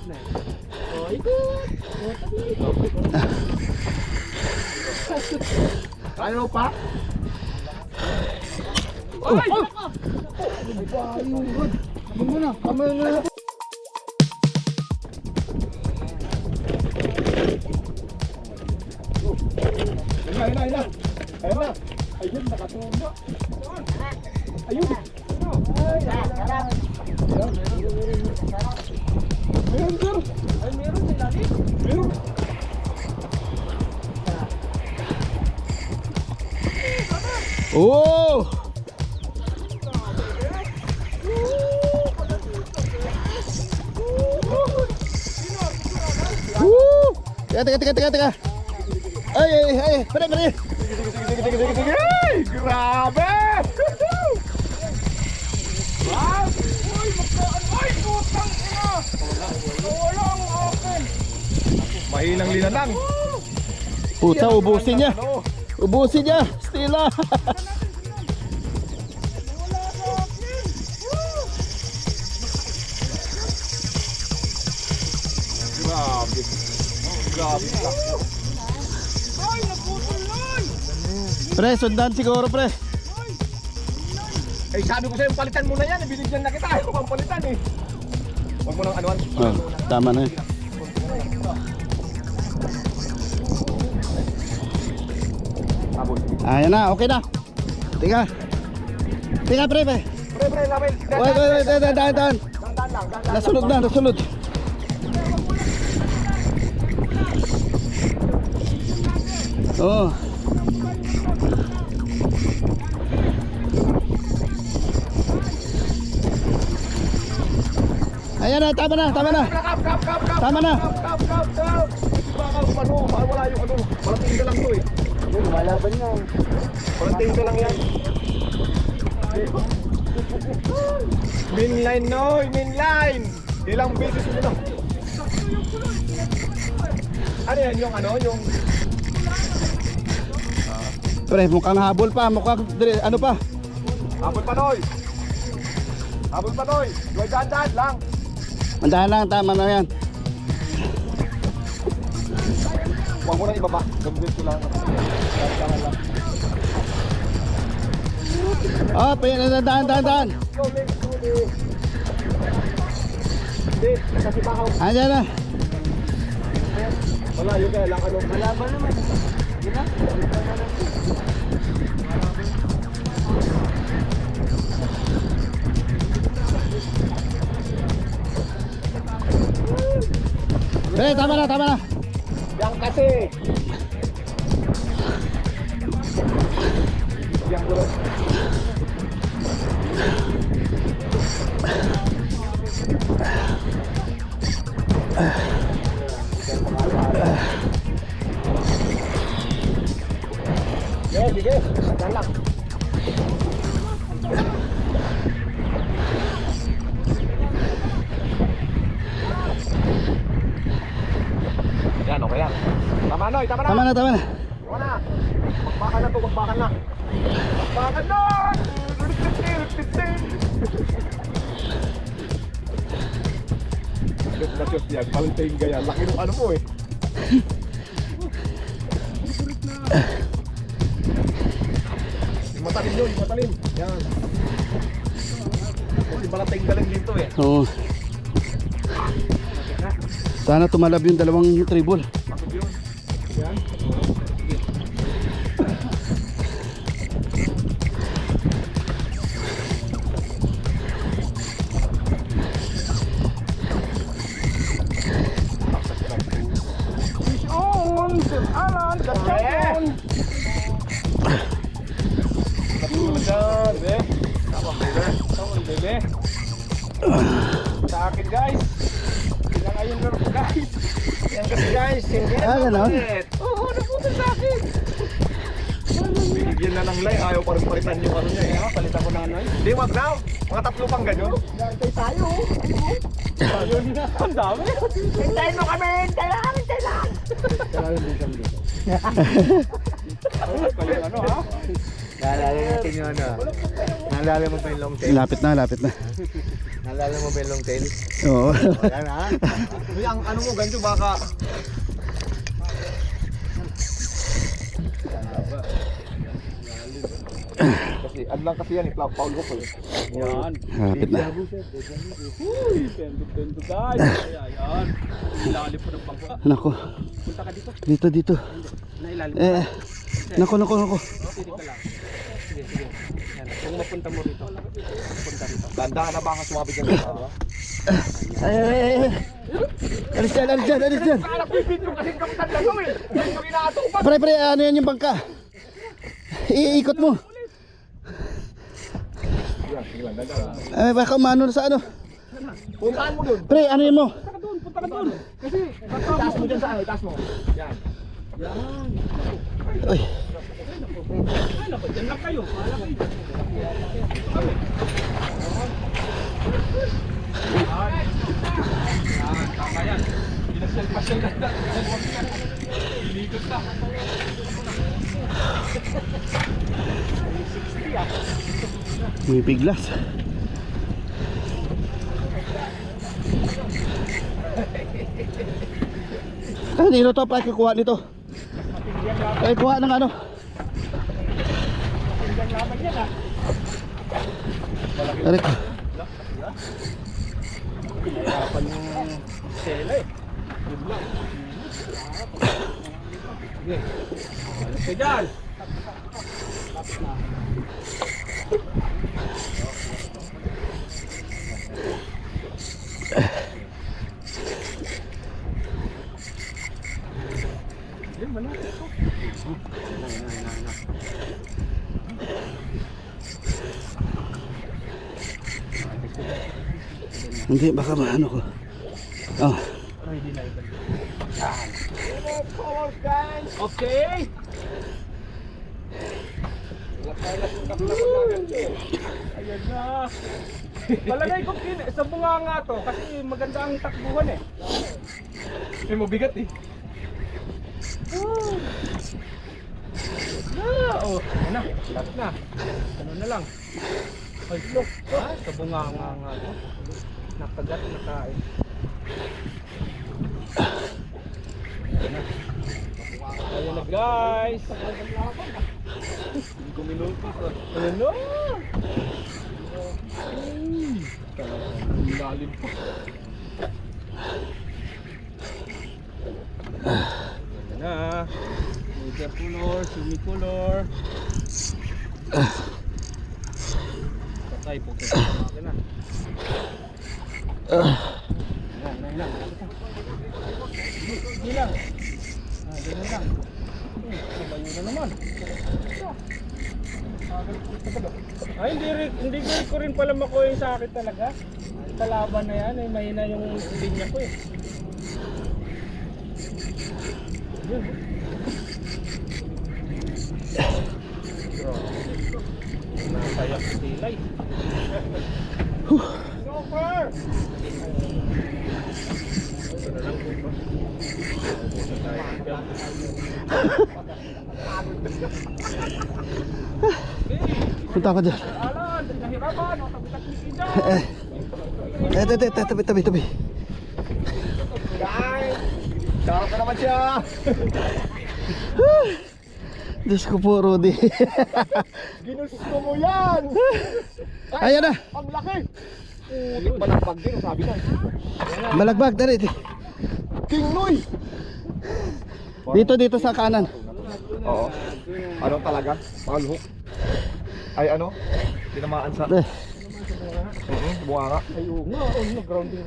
Oh, ikot. Ayaw pa? Ay! Kamay na. Ayun na. Ayun, nakatumba. Ayun. Meron, sir. Ay, meron sila din. Meron. Oh! Woo! Teka. Ay, pare. Sige. Ay, grabe! Ay, putang ina! Walang akin! Mahinang linanang. Puta, ubusin niya. Ubusin niya. Stila. Grabe. Ay, naputol nun! Pre, sundan siguro, pre. Eh, sabi ko sa'yo, palitan mo na yan. Binigyan na kita. Ayaw kang palitan eh. Huwag mo nang anuan. Oh, tama na yun. Ayan na, okay na. Teka, pre. Pre, lapit. Wait, dahan. Dandan lang. Nasunod. Oh. Ayan na, tama na. Kap. Tama na. Kap. Baka ano, wala yung ano. Parating ka lang to eh. Lumalaban na. Parating ka lang yan. Mainline no, mainline. Ilang beses mo na. Ano yan yung ano, yung Pre, mukhang habol pa. Ano pa? habol pa Noy. Yung dahan lang. Mandahan lang, tama na yan. Huwag mo nang ibaba. Gambit ko lang. Dahan lang. Oh, dahan. Hindi, kasi baka Ayan na. malayo kaya lang ano. Malaban naman. Sige na. Pre, tama na. Yang kasi. Yang dulu. Ya, sige. Sandal lang. Yan, okay yan. Tama Noy, tama na. Tama na. Tama na. Magbakan na to, magbakan na. Magbakan na! Shoot na shoot yan, palintayin ka yan. Laki ng ano mo eh. Yung matalim yun, yung matalim. Yan. Kasi palintayin ka lang dito eh. Oo. Sana tumalab yung dalawang tribol. Bakit yun? Yan. Sir Alan, the champion! Natulog dyan, bebe. Tama, bebe. Sa akin, guys. Sila ngayon laro, guys. Yan kasi, guys. Hindi na Ganon? Oo, naputol sa akin. Bigyan na ng line. Ayaw pa rin palitan yung ano niya. Eh. Palitan ko na ano. Hindi, wag na. Mga tatlo pang ganyan. Hintay tayo. Ayun na. Ang dami. Hintayin mo kami. Hintay lang. Kayo ano, ha? Naalala natin yung ano. Naalala mo pa yung long tail. Lapit na. Naalala Alala mo ba yung long tail? Oo. Ayan ha. Uy, ang ano mo, ganito baka. Kasi, ano lang kasi yan, Paul Hook eh. Yan. Hapit na. Uy, tendo guys. Ayan. Ilalim po ng bangka. Nako. Punta ka dito. Dito. Nailalim. Nako. Sige ka lang. Sige. Yan. Kung mapunta mo rito. Punta rito. Tanda ka na baka sumabit ka dito, di ba? Ay. Alis dyan. Anak ko yung video kasi kapitan lang eh. Yan yung inaatupan. Pre, ano yan yung bangka? Iikot mo. Yan, dada. Ay, baka umano sa ano. Puntaan mo dun. Pre, ano yun mo? Punta ka doon. Kasi, taas mo dyan sa ano, taas mo. Yan. Uy. Ay, naku, dyan lang kayo. Pahala kayo. Tama yan. Pinasyal na. Ilikot na. May piglas. Dito to, pa kukuha nito. Ay, kuha ng ano. Tarik ko. Hirapan yung sela eh. Yun lang. Okay. Alas ka dyan. Hindi, baka maano ko. Oh. Ready na ito. Okay. Ayan na. Palagay ko sa bunga nga to kasi maganda ang takbuhan eh. Eh, mabigat eh. Oh, ayan na. Lahat na. Ano na lang. Ay, look. Sa bunga nga to. Nakagat na kain. Ayan na guys. Hindi ko minutos. Ayan na. Lalim pa. Ayan na. Watercolor, semicolor. Patay po kasi natin na. Ayan. Sige lang. Ganun lang. Layo na naman. Ay, hindi ko rin pala makuha yung sa akin talaga. Sa laban na yan, ay mahina yung linya ko eh. Yun. Nasayak si Tilay. Super! Ito na lang po. Punta ka dyan. Alan, nahirapan. Tabi-tabi dyan. Tabi. Guys! Sarap na naman siya! Diyos ko po, Rudy. Ginusto mo yan! Ayan na. Ang laki! Ulit pa ng pag din, sabi na. Balagbag, dali. King Louie! Dito sa kanan. Oo. Ano talaga? Paul Hook? Ay ano? Tinamaan sa... Eh, Bunga nga. Ay, oo nga. Grounding.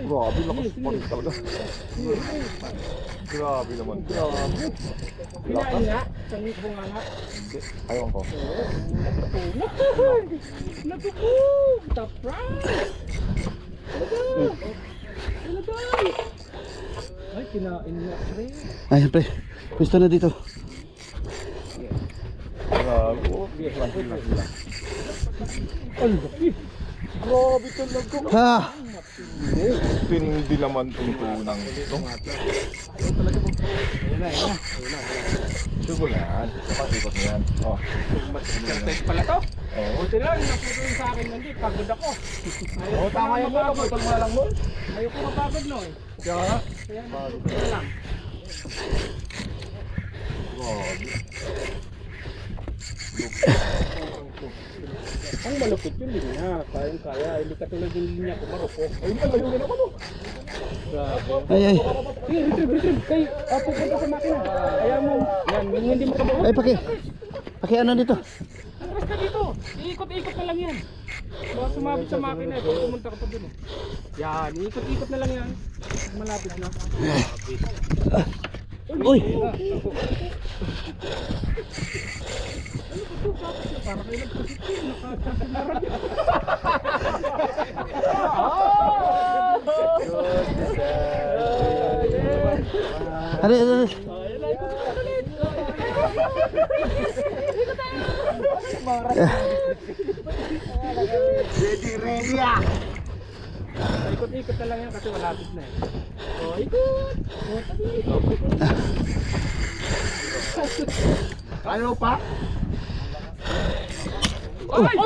Grabe, lakas pa rin talaga. Grabe naman. Kinain nga. Sa bunga nga. Ayaw ko. Natubog! Top prize! Talaga! Ay, kinain nga. ayan pre. Pwesto na dito. Grabe. Ang laki! Grabe talaga. Ah, Tindi naman itong tunang ito. Ayun na. Sugo na yan. Kapag-ikot na yan. Oh. Exercise pala to. Oo. Buti lang, naputol sa akin hindi. Pagod ako. Oo, tama yan mo. Kapag mo na lang mo. Ayoko mapagod no eh. Kaya Kaya naputol na lang. Ang malupit yung linya. Kayang-kaya. Hindi katulad yung linya ko marupok. ayun na, layo na naman oh. Grabe. Ay, ay. Sige, retrieve. Kay, pupunta sa makina. Kaya mo, yan, yung hindi mo kabawa. Ay, paki ano dito? Atras ka dito. Iikot-ikot na lang yan. Baka sumabit sa makina eh. Pag pumunta ka pa dun eh. Yan, iikot-ikot na lang yan. Malapit na. Uy! Para kayo nagpositive. Nakasasinaran yan. Ano, ano, ano? Ready ah. Ikot-ikot na lang yan kasi malapit na eh. Oh, ikot. Oh, tabi. Ano pa? Ay!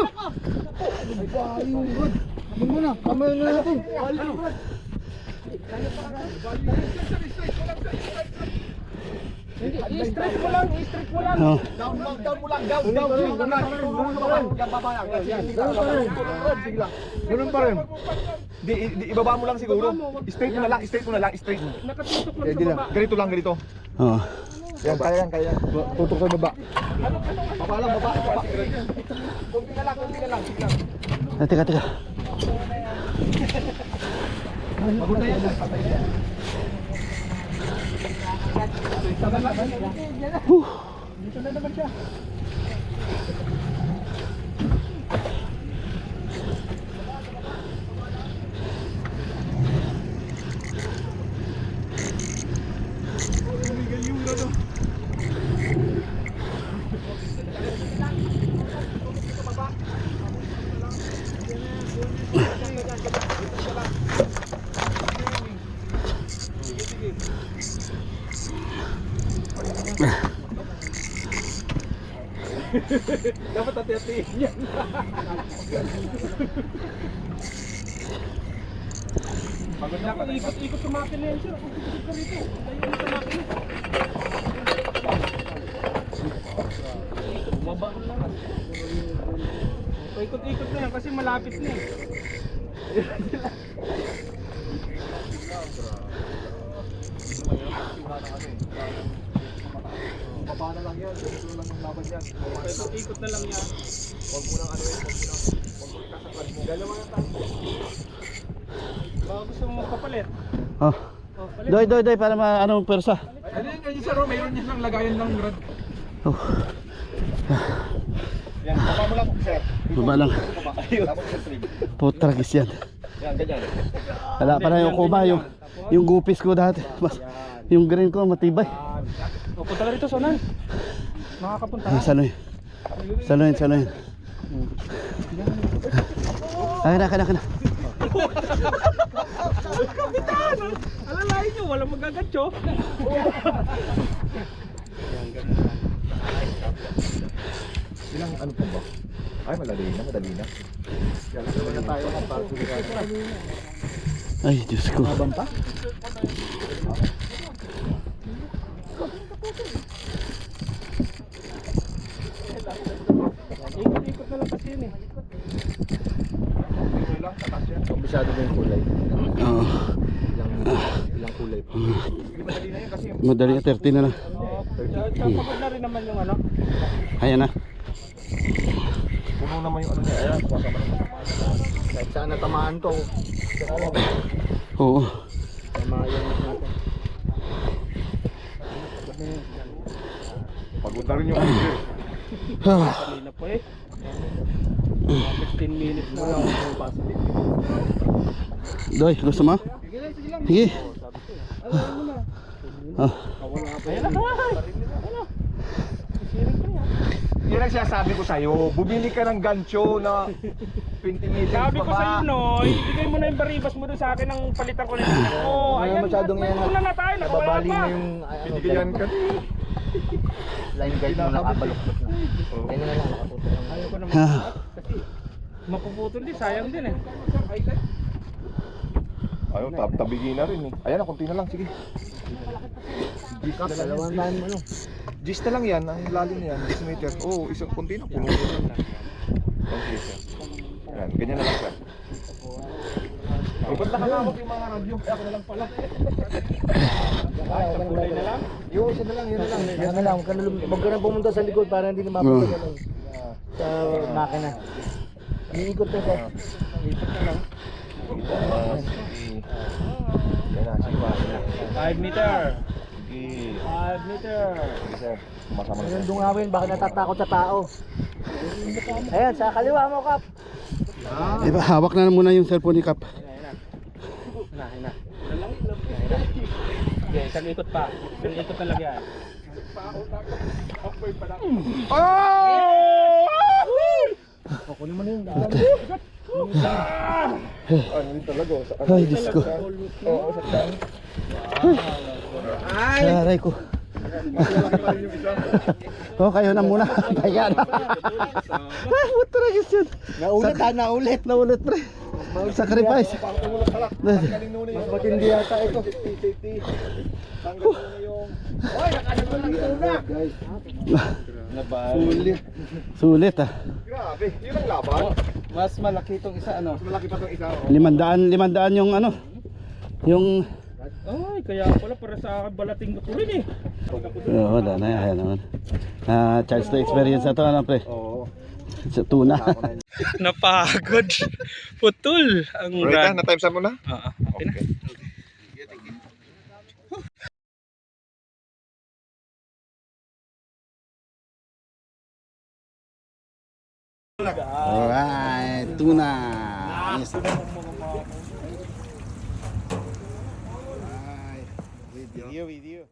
I-stretch mo lang, i-stretch mo lang. Oh. Down mo lang. Yan, baba lang. Yan, sige lang. Ganun pa rin. Di, ibaba mo lang siguro. Straight mo na lang, straight. Nakatutok lang sa baba. Ganito lang, ganito. Oh. Yan, kaya yan. Tutok sa baba. Baba lang. Kunti na lang. Sige lang. Ay, teka. Pagod na yan. Patay na yan. Dito na naman siya. Dapat hati-hatiin yan. Pagod na ako, ikot-ikot sa makina yan sir. Kung ikot ka rito, layo mo sa makina. Bumaba ko lang. Ikot-ikot na yan kasi malapit na eh. Baba na lang yan. Ganito lang ang laban yan. Ikot na lang yan. Huwag mo nang ikasaklan mo. Dalawa na tayo. Baka gusto mo magpapalit. Oh. Palit. Doy, para anong persa. Ano yung sir, mayroon niya lang lagayan ng rad. Oh. Yan, baba mo lang sir. Baba lang. Tapos sa trim. Putragis yan. Yan, ganyan. Wala pa na yung kuba, yung gupis ko dati. Mas, yung green ko matibay. O, punta ka rito, Sonan. Makakapunta Ah, ka. Sanoy. Kana. Kapitan! Alalahin nyo, walang magagatso. Ilang ano pa ba? Ay, madali na. Yan, dalawa na tayo ng parto. Ay, Diyos ko. Ikot-ikot na lang kasi yun eh. Ito lang, tatas yan. Kumbisado na yung kulay. Oo. Ilang kulay pa. Madali na yan kasi Madali na 30 na lang. Kapag na rin naman yung ano. Ayan na. puno naman yung ano niya. Ayan, kuwasa mo naman. Kahit saan natamaan to. Oo. Tamayan natin. Pagod na rin yung ano. Kanina po eh. 15 minutes na lang. Doy, gusto mo? Sige. Ah. Ayan na kaway! Ano? Isirin ko yan. Yan ang sinasabi ko sa'yo. Bumili ka ng gancho na 20 meters Sabi ko pa ba? sa'yo, Noy, ibigay mo na yung baribas mo doon sa akin ng palitan ko na yung tinan ko. Ayan, masyadong yan. una na tayo, nakawala Nababaling pa. na yung Binigyan ka. line guide mo nakabaluktot na. Ganyan na lang, nakatutok na. Ayaw ko naman. Kasi mapuputol din, sayang din eh. Ayun, tabigi na rin eh. Ayan, konti na lang, sige. Kap, dalawang tayo mo ano. Gis na lang yan, ang lalim niyan, 10 meters. Oo, isang konti na, puno na. Okay, sir. Ayan, ganyan na lang, sir. Ba't nakatakot yung mga radyo? Ako na lang pala. Kulay na lang. Yung isa na lang, yun na lang. Yan na lang, huwag ka na pumunta sa likod para hindi na mapunta ka lang. Sa makina. Iikot na sir. Ikot na lang. Yan na, sige ba? 5 meter. Sige. 5 meter. Sige, sir. Masama na, Yung sir. dungawin, baka natatakot sa tao. Ayan, sa kaliwa mo, Kap. Diba, hawak na muna yung cellphone ni Kap. Hina. Okay, isang ikot pa. Isang ikot na lang yan. Kunin mo na yung Ano yun talaga? Ay, Diyos ko. Oo, sa daan. Aray ko. Oh, kayo na muna. Kaya na. What the heck is yun? Naulit ha, naulit. Naulit pre. Sacrifice. Tanggalin muna yung Matindi yata ito. safety. Tanggalin muna yung... Oy, nakasagot ng tuna! Sulit. Sulit ah. Grabe, yun ang laban. Mas malaki itong isa, ano? Mas malaki pa itong isa. 500 yung ano. Yung Ay, kaya pala para sa akin balating ko rin eh. wala na yan naman. Chance to experience na to ano pre. Oo. Sa tuna. Napagod. Putol. Ang Ready ka? Na-time sa mo na? Okay na. Alright, tuna. Yes. Video.